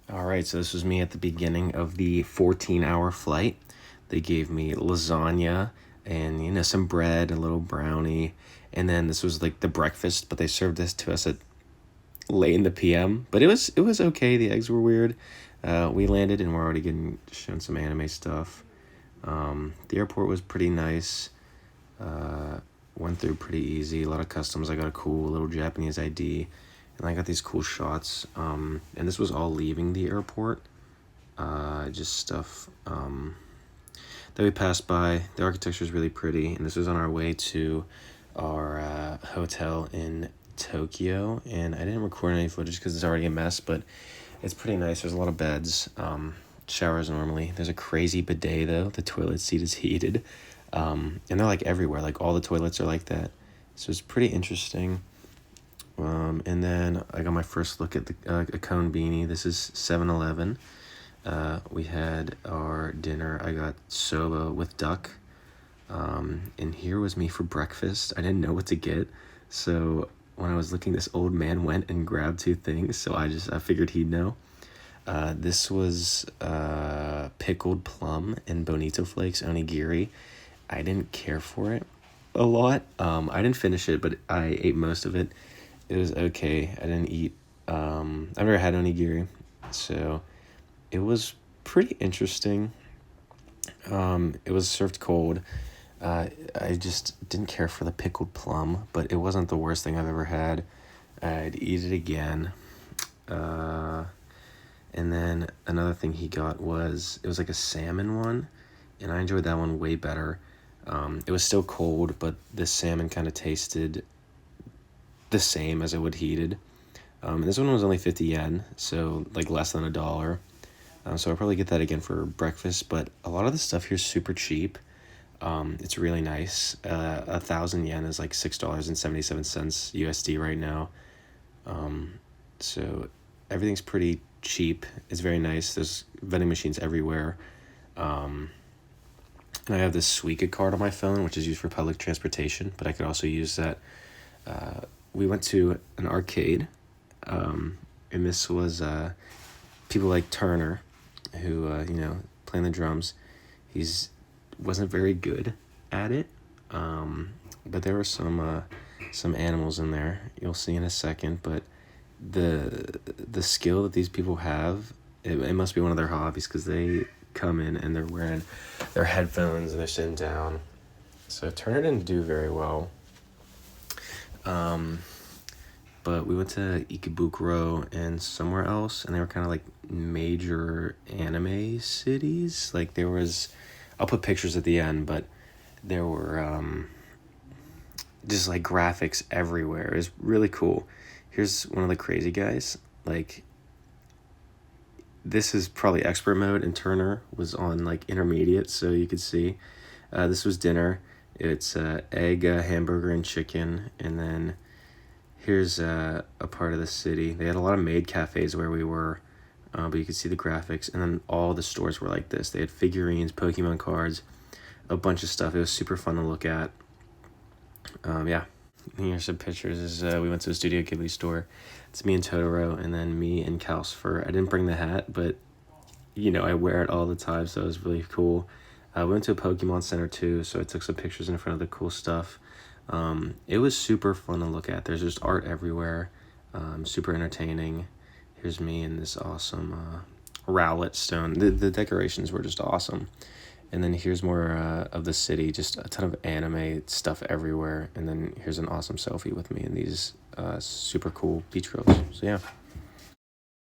All right, so this was me at the beginning of the 14-hour flight. They gave me lasagna and some bread, a little brownie, and then this was like the breakfast, but they served this to us at late in the PM. But it was okay. The eggs were weird. We landed and we're already getting shown some anime stuff. The airport was pretty nice. Went through pretty easy. A lot of customs. I got a cool little Japanese ID, and I got these cool shots. And this was all leaving the airport. Just stuff that we passed by. The architecture is really pretty, and this was on our way to our hotel in Tokyo. And I didn't record any footage because it's already a mess, but it's pretty nice. There's a lot of beds, showers normally. There's a crazy bidet though. The toilet seat is heated, and they're like everywhere. Like all the toilets are like that. So it's pretty interesting. And then I got my first look at the a cone beanie. This is 7-Eleven. We had our dinner. I got soba with duck. And here was me for breakfast. I didn't know what to get. So when I was looking, this old man went and grabbed two things. So I figured he'd know. This was pickled plum and bonito flakes onigiri. I didn't care for it a lot. I didn't finish it, but I ate most of it. It was okay. I didn't eat. I've never had onigiri, so it was pretty interesting. It was served cold. I just didn't care for the pickled plum, but it wasn't the worst thing I've ever had. I'd eat it again. And then another thing he got was, it was like a salmon one, and I enjoyed that one way better. It was still cold, but the salmon kind of tasted the same as it would heated. And this one was only 50 yen, so like less than $1. So I'll probably get that again for breakfast, but a lot of the stuff here is super cheap. It's really nice. 1,000 yen is like $6.77 USD right now. So everything's pretty cheap. It's very nice. There's vending machines everywhere. And I have this Suica card on my phone, which is used for public transportation, but I could also use that. We went to an arcade, and this was people like Turner, who playing the drums. Wasn't very good at it, but there were some animals in there. You'll see in a second, but the skill that these people have, it must be one of their hobbies, because they come in and they're wearing their headphones and they're sitting down. So Turner didn't do very well. But we went to Ikebukuro and somewhere else, and they were kind of like major anime cities. Like there was, I'll put pictures at the end, but there were just like graphics everywhere. It was really cool. Here's one of the crazy guys. Like, this is probably expert mode, and Turner was on like intermediate, so you could see. This was dinner. It's egg, hamburger, and chicken, and then here's a part of the city. They had a lot of maid cafes where we were, but you could see the graphics, and then all the stores were like this. They had figurines, Pokemon cards, a bunch of stuff. It was super fun to look at. Yeah. Here's some pictures. We went to a Studio Ghibli store. It's me and Totoro, and then me and Calcifer. I didn't bring the hat, but I wear it all the time, so it was really cool. We went to a Pokemon Center too, so I took some pictures in front of the cool stuff. It was super fun to look at. There's just art everywhere. Super entertaining. Here's me in this awesome Rowlet stone. The decorations were just awesome. And then here's more of the city, just a ton of anime stuff everywhere. And then here's an awesome selfie with me in these super cool beach clothes. So yeah.